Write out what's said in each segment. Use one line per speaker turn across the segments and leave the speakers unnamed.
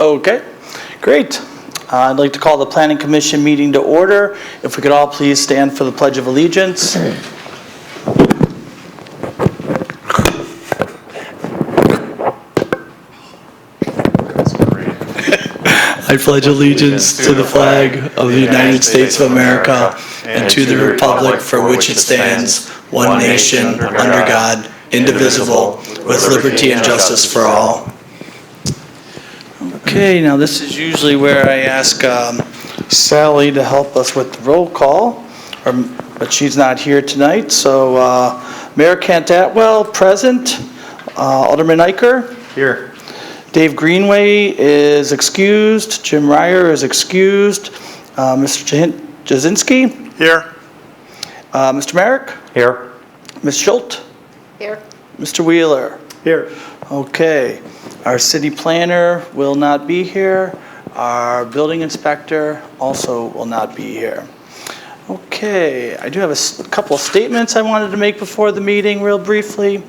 Okay, great. I'd like to call the Planning Commission meeting to order. If we could all please stand for the Pledge of Allegiance. I pledge allegiance to the flag of the United States of America and to the republic for which it stands, one nation, under God, indivisible, with liberty and justice for all. Okay, now this is usually where I ask Sally to help us with the roll call, but she's not here tonight. So Mayor Kent Atwell, present. Alderman Eicher.
Here.
Dave Greenway is excused. Jim Ryer is excused. Mr. Jasinski?
Here.
Mr. Merrick?
Here.
Ms. Schultz?
Here.
Mr. Wheeler?
Here.
Okay. Our city planner will not be here. Our building inspector also will not be here. Okay. I do have a couple of statements I wanted to make before the meeting real briefly.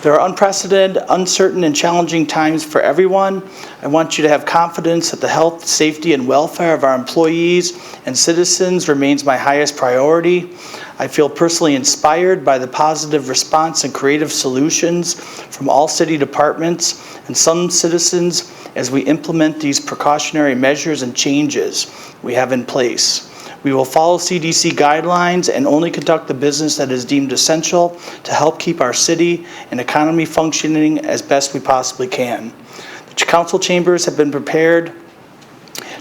There are unprecedented, uncertain, and challenging times for everyone. I want you to have confidence that the health, safety, and welfare of our employees and citizens remains my highest priority. I feel personally inspired by the positive response and creative solutions from all city departments and some citizens as we implement these precautionary measures and changes we have in place. We will follow CDC guidelines and only conduct the business that is deemed essential to help keep our city and economy functioning as best we possibly can. The council chambers have been prepared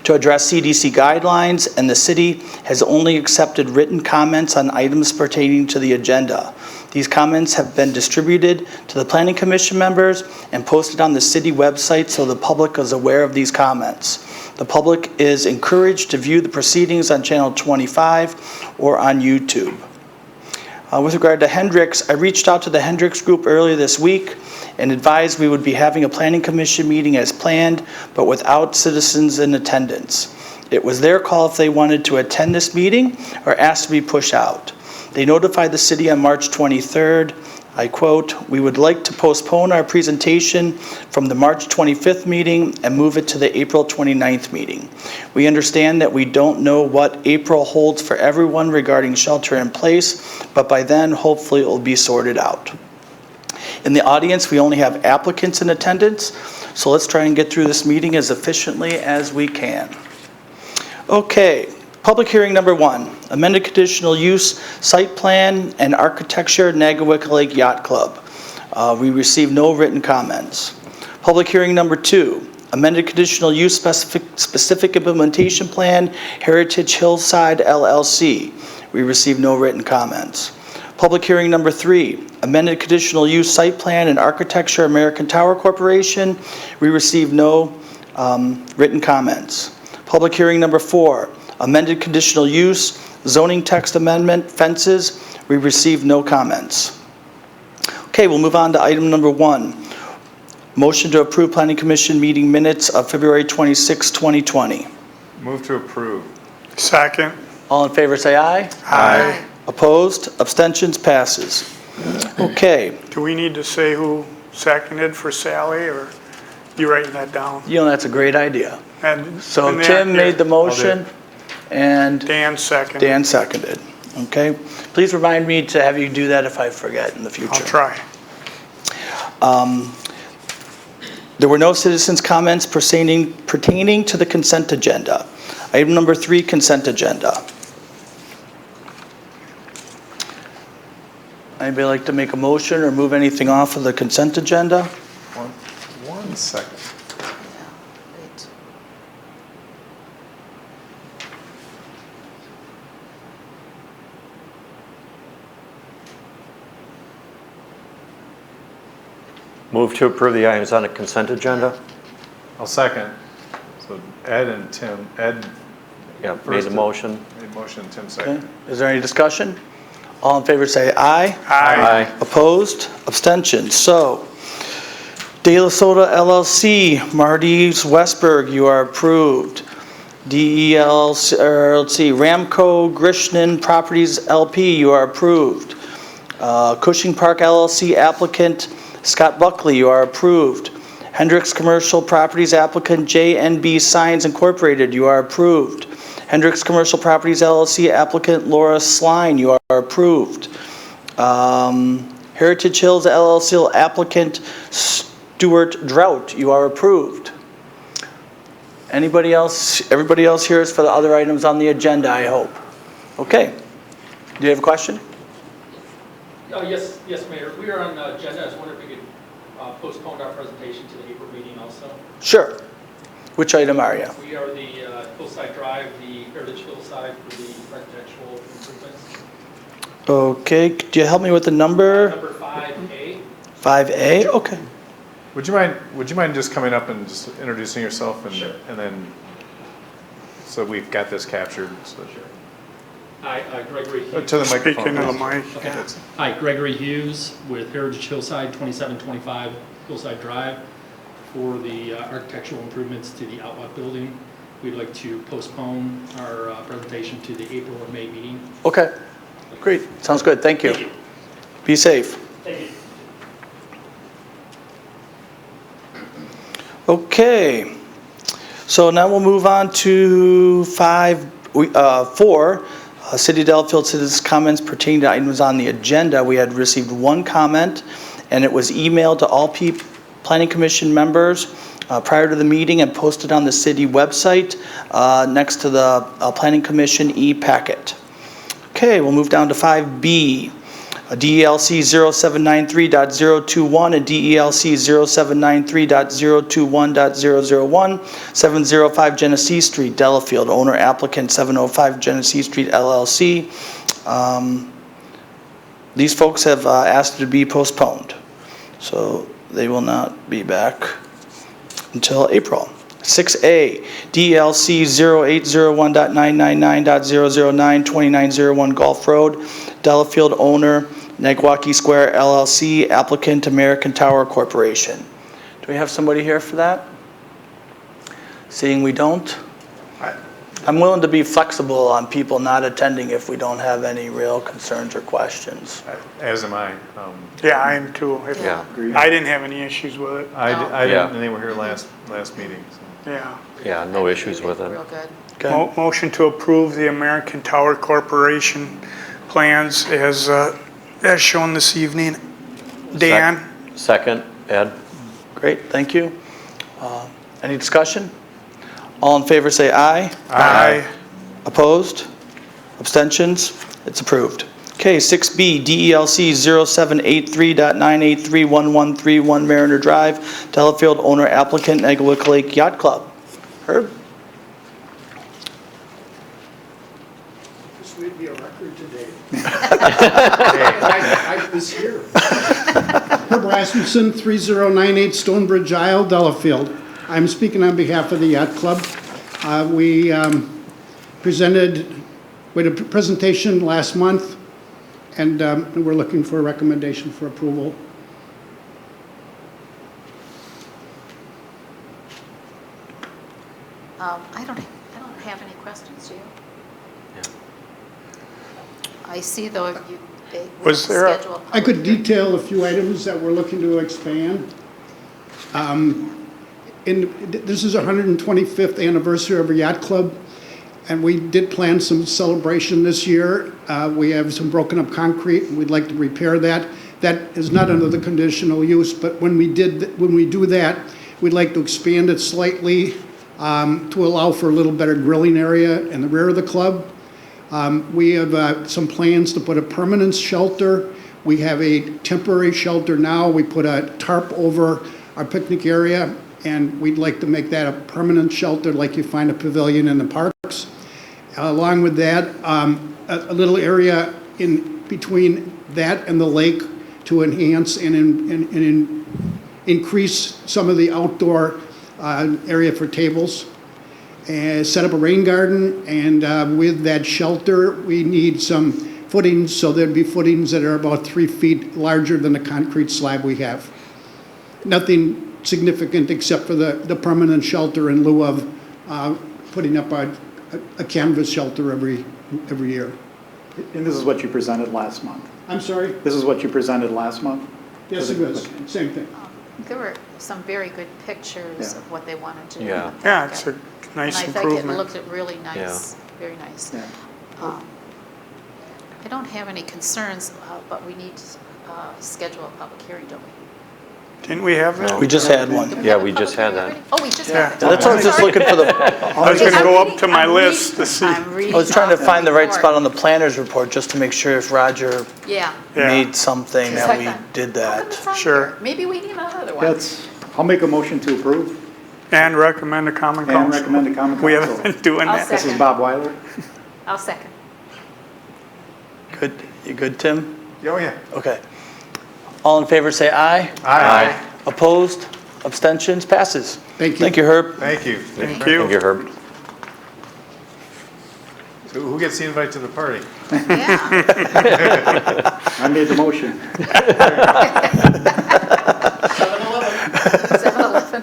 to address CDC guidelines, and the city has only accepted written comments on items pertaining to the agenda. These comments have been distributed to the Planning Commission members and posted on the city website so the public is aware of these comments. The public is encouraged to view the proceedings on Channel 25 or on YouTube. With regard to Hendricks, I reached out to the Hendricks group earlier this week and advised we would be having a Planning Commission meeting as planned, but without citizens in attendance. It was their call if they wanted to attend this meeting or asked to be pushed out. They notified the city on March 23rd, I quote, "We would like to postpone our presentation from the March 25th meeting and move it to the April 29th meeting. We understand that we don't know what April holds for everyone regarding shelter in place, but by then, hopefully, it will be sorted out." In the audience, we only have applicants in attendance, so let's try and get through this meeting as efficiently as we can. Okay. Public hearing number 1, amended conditional use site plan and architecture Nagawick Lake Yacht Club. We received no written comments. Public hearing number 2, amended conditional use specific implementation plan Heritage Hillside LLC. We received no written comments. Public hearing number 3, amended conditional use site plan and architecture American Tower Corporation. We received no written comments. Public hearing number 4, amended conditional use, zoning text amendment, fences. We received no comments. Okay, we'll move on to item number 1. Motion to approve Planning Commission meeting minutes of February 26, 2020.
Move to approve.
Second.
All in favor say aye.
Aye.
Opposed? Abstentions? Passes. Okay.
Do we need to say who seconded for Sally, or you writing that down?
You know, that's a great idea.
And
So
and
Tim made the motion and
Dan seconded.
Dan seconded. Okay. Please remind me to have you do that if I forget in the future.
I'll try.
There were no citizens' comments pertaining to the consent agenda. Item number 3, consent agenda. Anybody like to make a motion or move anything off of the consent agenda?
One second.
Move to approve the items on the consent agenda.
I'll second. So Ed and Tim. Ed
Made the motion.
made motion, Tim
Okay.
second.
Is there any discussion? All in favor say aye.
Aye.
Opposed? Abstentions? So, Delafield LLC, Marty's Westberg, you are approved. Ramco Grishnan Properties LP, you are approved. Cushing Park LLC applicant Scott Buckley, you are approved. Hendricks Commercial Properties applicant JNB Signs Incorporated, you are approved. Hendricks Commercial Properties LLC applicant Laura Sline, you are approved. Heritage Hills LLC applicant Stuart Drought, you are approved. Anybody else? Everybody else here is for the other items on the agenda, I hope. Okay. Do you have a question?
Yes, Mayor. We are on the agenda. I was wondering if we could postpone our presentation to the April meeting also.
Sure. Which item are you?
We are the Hillside Drive, the Heritage Hillside for the architectural improvements.
Okay. Do you help me with the number?
Number 5A.
5A? Okay.
Would you mind just coming up and just introducing yourself and
Sure.
and then so we've got this captured. So
Hi, Gregory Hughes.
to the microphone.
Speaking of the
please.
mic.
Okay.
That's-
Hi, Gregory Hughes with Heritage Hillside, 2725 Hillside Drive for the architectural improvements to the Outlook building. We'd like to postpone our presentation to the April or May meeting.
Okay. Great. Sounds good. Thank you.
Thank you.
Be safe.
Thank you.
Okay. So now we'll move on to 4. City of Delafield citizens' comments pertaining to items on the agenda. We had received one comment, and it was emailed to all Planning Commission members prior to the meeting and posted on the city website next to the Planning Commission e-packet. Okay, we'll move down to 5B. DELC 0793.021 and DELC 0793.021.001, 705 Genesee Street, Delafield, owner applicant 705 Genesee Street LLC. These folks have asked to be postponed, so they will not be back until April. 6A, DELC 0801.999.009, 2901 Gulf Road, Delafield, owner Nagwaukee Square LLC, applicant American Tower Corporation. Do we have somebody here for that? Seeing we don't, I'm willing to be flexible on people not attending if we don't have any real concerns or questions.
As am I.
Yeah, I am too.
Yeah.
I didn't have any issues with it.
I
Yeah.
didn't, and they were here last meeting. So.
Yeah.
Yeah, no issues with it.
Real good.
Okay.
Motion to approve the American Tower Corporation plans as shown this evening. Dan?
Second, Ed?
Great, thank you. Any discussion? All in favor say aye.
Aye.
Opposed? Abstentions? It's approved. Okay, 6B, DELC 0783.9831131 Mariner Drive, Delafield, owner applicant, Nagawik Lake Yacht Club. Herb?
This may be a record today. I was here. Herb Rasmussen, 3098 Stonebridge Isle, Delafield. I'm speaking on behalf of the Yacht Club. We had a presentation last month, and we're looking for a recommendation for approval.
I don't have any questions, do you? I see though, they
Was there a-
schedule.
I could detail a few items that we're looking to expand. This is our 125th anniversary of our yacht club, and we did plan some celebration this year. We have some broken up concrete, and we'd like to repair that. That is not under the conditional use, but when we do that, we'd like to expand it slightly to allow for a little better grilling area in the rear of the club. We have some plans to put a permanent shelter. We have a temporary shelter now. We put a tarp over our picnic area, and we'd like to make that a permanent shelter like you find a pavilion in the parks. Along with that, a little area in between that and the lake to enhance and increase some of the outdoor area for tables. And set up a rain garden, and with that shelter, we need some footings, so there'd be footings that are about 3 feet larger than the concrete slab we have. Nothing significant except for the permanent shelter in lieu of putting up a canvas shelter every year.
And this is what you presented last month?
I'm sorry?
This is what you presented last month?
Yes, it was. Same thing.
There were some very good pictures
Yeah.
of what they wanted to do.
Yeah.
in the
Yeah,
packet.
it's a nice
And I think it
improvement.
looked really nice, very nice.
Yeah.
I don't have any concerns, but we need to schedule a public hearing, don't we?
Didn't we have that?
We just had
Did
one.
we
Yeah,
have a
we just
public
had
hearing
that.
already? Oh, we just
Yeah.
had it.
That's why I was just looking for the,
I was gonna
I'm
go up
reading-
to my
I'm
list to
reading-
see.
I'm reading
I was trying to
off the
find the right
report.
spot on the planner's report, just to make sure if Roger
Yeah.
Yeah.
made something
Because
that
I
we
thought,
did
how come
that.
it's not
Sure.
here? Maybe we need another one.
I'll make a motion to approve
And recommend a common council.
and recommend a common
We
council.
haven't been doing
I'll
that.
This is
Second.
Bob Weiler.
I'll second.
Good, you good, Tim?
Oh, yeah.
Okay. All in favor, say aye.
Aye.
Opposed? Abstentions? Passes.
Thank you.
Thank you, Herb.
Thank you.
Thank
Thank
you.
you, Herb.
So who gets the invite to the party?
Yeah.
I made the motion.
7-Eleven.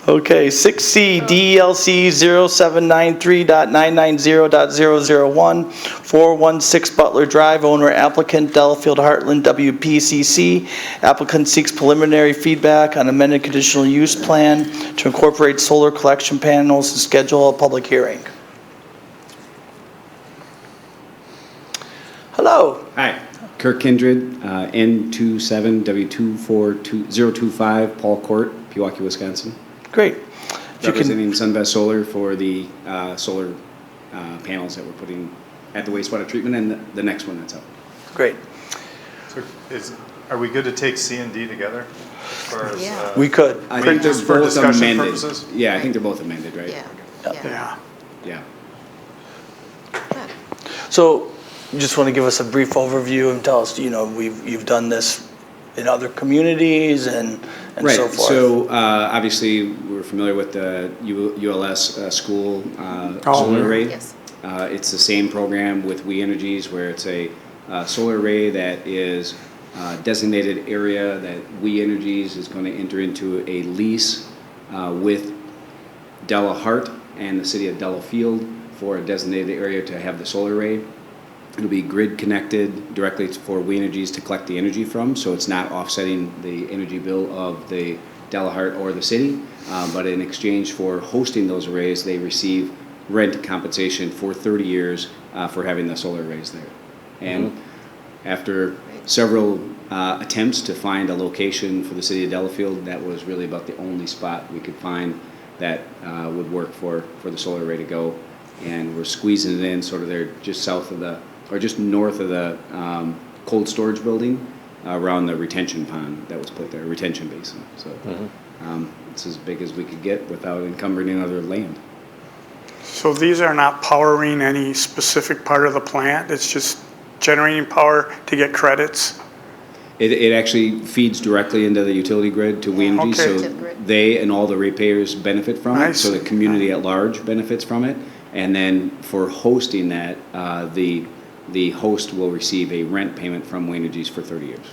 Okay, 6C, DLC 0793.990.001, 416 Butler Drive, owner applicant Delafield Heartland WPCC. Applicant seeks preliminary feedback on amended conditional use plan to incorporate solar collection panels and schedule a public hearing. Hello.
Hi, Kirk Kindred, N27W24025, Paul Court, Pewaukee, Wisconsin.
Great. If you can,
Representing Sunvest Solar for the solar panels that we're putting at the wastewater treatment and the next one that's up.
great.
So are we good to take C and D together? As far as,
Yeah.
We could.
I think they're
just for
both
discussion
amended.
purposes?
Yeah, I think they're both amended, right?
Yeah.
Yeah.
Yeah.
Good.
So you just want to give us a brief overview and tell us, you've done this in other communities and
Right,
so forth.
so obviously we're familiar with the ULS school solar array.
Yes.
It's the same program with We Energies where it's a solar array that is designated area that We Energies is going to enter into a lease with Delafield and the city of Delafield for a designated area to have the solar array. It'll be grid connected directly for We Energies to collect the energy from, so it's not offsetting the energy bill of the Delafield or the city. But in exchange for hosting those arrays, they receive rent compensation for 30 years for having the solar arrays there. And after several attempts to find a location for the city of Delafield, that was really about the only spot we could find that would work for the solar array to go. And we're squeezing it in sort of there just south of the, or just north of the cold storage building around the retention pond that was put there, retention basin. So it's as big as we could get without encumbering any other land.
So these are not powering any specific part of the plant? It's just generating power to get credits?
It actually feeds directly into the utility grid to We Energy,
Okay.
so
To the grid.
they and all the ratepayers benefit from
I
it, so the
see.
community at large benefits from it. And then for hosting that, the host will receive a rent payment from We Energies for 30 years.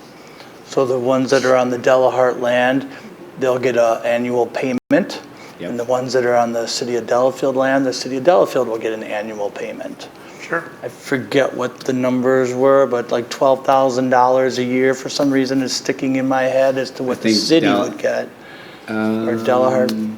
So the ones that are on the Delafield land, they'll get an annual payment.
Yep.
And the ones that are on the city of Delafield land, the city of Delafield will get an annual payment.
Sure.
I forget what the numbers were, but like $12,000 a year for some reason is sticking in my head as to what the
think
city
Del-
would get. Or Delafield.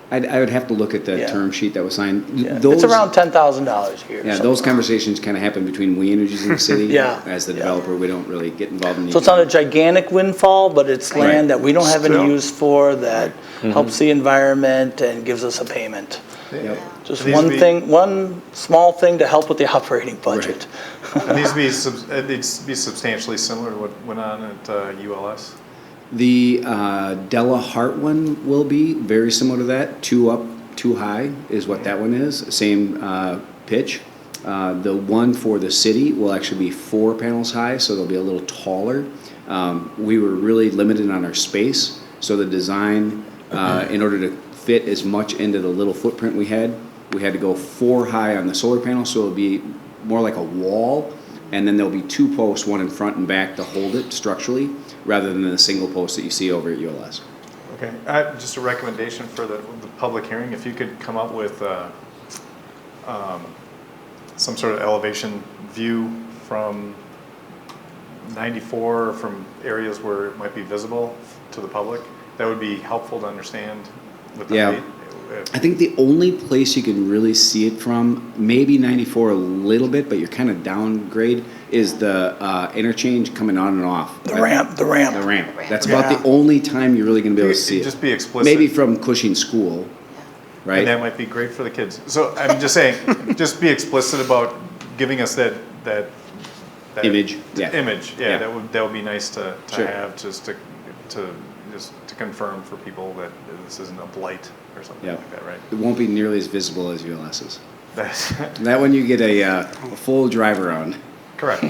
I would have to look at the
Yeah.
term sheet that was signed.
Yeah.
Those-
It's around $10,000 a year.
Yeah,
something.
those conversations kind of happen between We Energies and the city.
Yeah.
As the
Yeah.
developer, we don't really get involved in the.
So it's not a gigantic windfall, but it's
Right.
land that we don't have any
Still.
use for that helps the environment and gives us a payment.
Yep.
Just
These
one
be-
thing, one small thing to help with the operating budget.
It needs to be, it needs to be substantially similar to what went on at ULS.
The Della Hart one will be very similar to that. 2 up, 2 high is what that one is. Same pitch. The one for the city will actually be 4 panels high, so they'll be a little taller. We were really limited on our space, so the design, in order to fit as much into the little footprint we had to go 4 high on the solar panel, so it'll be more like a wall, and then there'll be 2 posts, one in front and back to hold it structurally, rather than the single post that you see over at ULS.
Okay, just a recommendation for the public hearing, if you could come up with some sort of elevation view from 94 from areas where it might be visible to the public, that would be helpful to understand with the
Yeah.
height.
I think the only place you can really see it from, maybe 94 a little bit, but you're kind of downgrade, is the interchange coming on and off.
The ramp.
The ramp. That's about
Yeah.
the only time you're really going to be able to see it.
Just be explicit.
Maybe from Cushing School, right?
And that might be great for the kids. So I'm just saying, just be explicit about giving us that
Image, yeah.
Image,
Yeah.
yeah, that would be nice to
Sure.
have, just to confirm for people that this isn't a blight or something
Yeah.
like that, right?
It won't be nearly as visible as ULS's.
That's
That one you get a full drive around.
correct.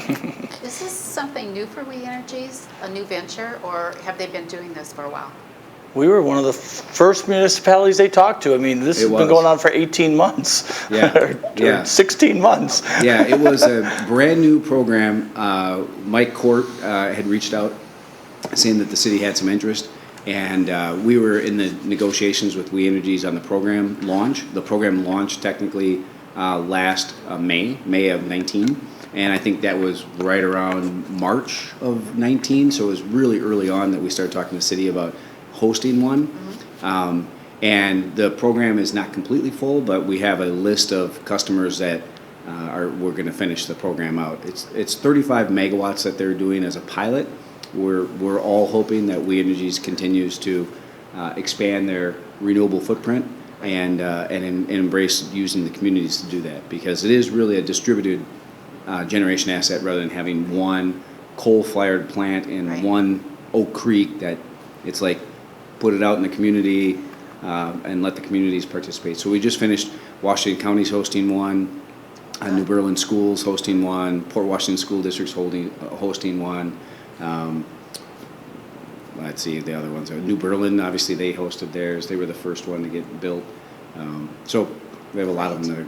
Is this something new for We Energies, a new venture, or have they been doing this for a while?
We were one of the first municipalities they talked to. I mean, this
It
has been
was.
going on for 18 months.
Yeah,
or
yeah.
16 months.
Yeah, it was a brand new program. Mike Court had reached out saying that the city had some interest, and we were in the negotiations with We Energies on the program launch. The program launched technically last May of 19, and I think that was right around March of 19, so it was really early on that we started talking to the city about hosting one. And the program is not completely full, but we have a list of customers that we're going to finish the program out. It's 35 megawatts that they're doing as a pilot. We're all hoping that We Energies continues to expand their renewable footprint and embrace using the communities to do that, because it is really a distributed generation asset rather than having one coal-fired plant in
Right.
one Oak Creek. That it's like put it out in the community and let the communities participate. So we just finished Washington County's hosting one, New Berlin Schools hosting one, Port Washington School District's hosting one. Let's see, the other ones. New Berlin, obviously, they hosted theirs. They were the first one to get built. So we have a lot of them that are.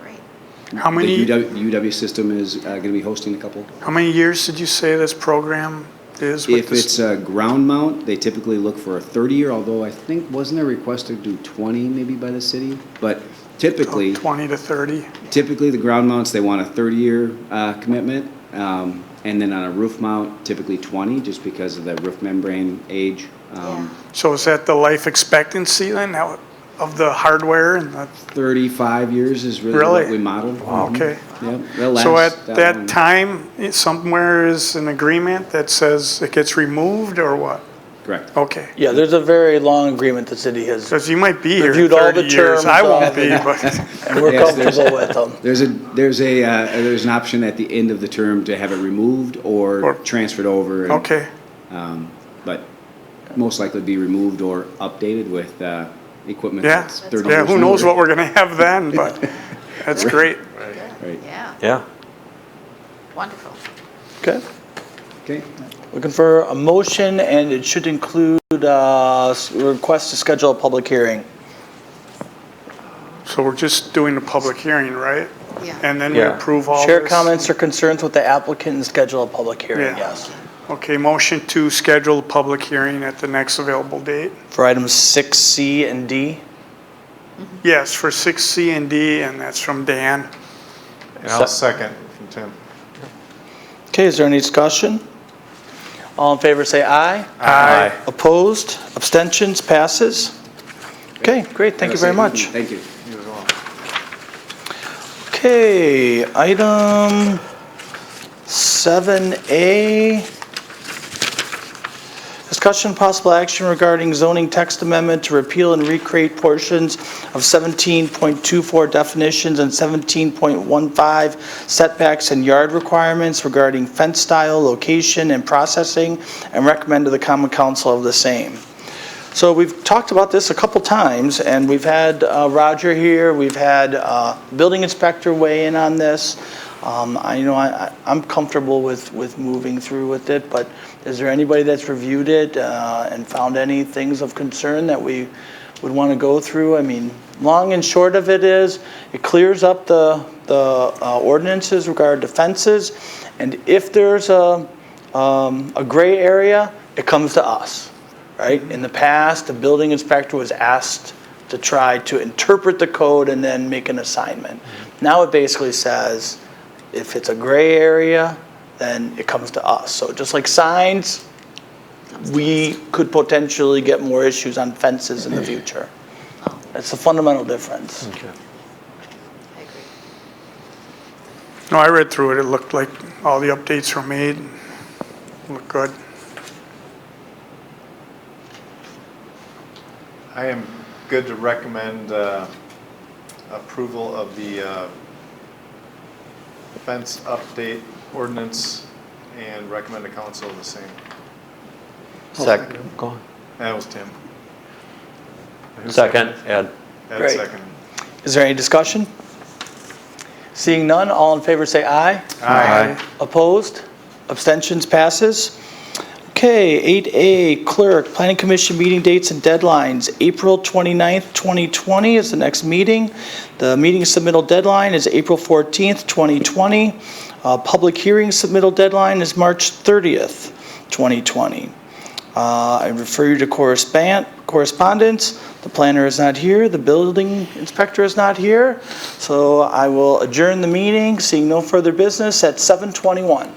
Great.
How many,
The UW system is going to be hosting a couple.
how many years did you say this program is with
If
this?
it's a ground mount, they typically look for a 30-year, although I think, wasn't there a request to do 20 maybe by the city? But typically,
20 to 30?
the ground mounts, they want a 30-year commitment. And then on a roof mount, typically 20, just because of the roof membrane age.
Yeah.
So is that the life expectancy then of the hardware and the,
35 years is really
Really?
what we modeled.
okay.
Yep, they'll
So
last
at that
long.
time, somewhere is an agreement that says it gets removed or what?
Correct.
Okay.
Yeah, there's a very long agreement the city has,
Because you might be here
Reviewed all
30
the
years.
terms
I
of-
won't be, but,
and we're
Yes, there's-
comfortable with them.
There's an option at the end of the term to have it removed or
Or-
transferred over. and,
okay.
But most likely be removed or updated with equipment
Yeah.
that's 30
Yeah,
years
who knows
older.
what we're going to have then, but that's great.
Right.
Yeah,
Yeah.
wonderful.
Okay.
Okay.
Looking for a motion, and it should include a request to schedule a public hearing.
So we're just doing the public hearing, right?
Yeah.
And then we
Yeah.
approve all this?
Share comments or concerns with the applicant and schedule a public hearing,
Yeah.
yes.
Okay, motion to schedule a public hearing at the next available date.
For items 6C and D.
Yes, for 6C and D, and that's from Dan.
And I'll second from Tim.
Okay, is there any discussion? All in favor say aye.
Aye.
Opposed? Abstentions? Passes? Okay, great, thank you very much.
Thank you.
You as well.
Okay, item 7A. Discussion possible action regarding zoning text amendment to repeal and recreate portions of 17.24 definitions and 17.15 setbacks and yard requirements regarding fence style, location, and processing, and recommend to the common council of the same. So we've talked about this a couple times, and we've had Roger here, we've had building inspector weigh in on this. I'm comfortable with moving through with it, but is there anybody that's reviewed it and found any things of concern that we would want to go through? I mean, long and short of it is, it clears up the ordinances regarding fences, and if there's a gray area, it comes to us. Right? In the past, the building inspector was asked to try to interpret the code and then make an assignment. Now it basically says, if it's a gray area, then it comes to us. So just like signs, we could potentially get more issues on fences in the future. That's a fundamental difference.
Okay.
I agree.
No, I read through it. It looked like all the updates were made. Looked good.
I am good to recommend approval of the fence update ordinance and recommend to council the same.
Second, go on.
That was Tim. Who
Second,
seconded?
Ed.
Ed
Great.
seconded.
Is there any discussion? Seeing none, all in favor say aye.
Aye.
Opposed? Abstentions? Passes. Okay, 8A, Clerk, Planning Commission meeting dates and deadlines. April 29th, 2020 is the next meeting. The meeting submittal deadline is April 14th, 2020. Public hearing submittal deadline is March 30th, 2020. I refer you to correspondence. The planner is not here. The building inspector is not here. So I will adjourn the meeting, seeing no further business at 7:21.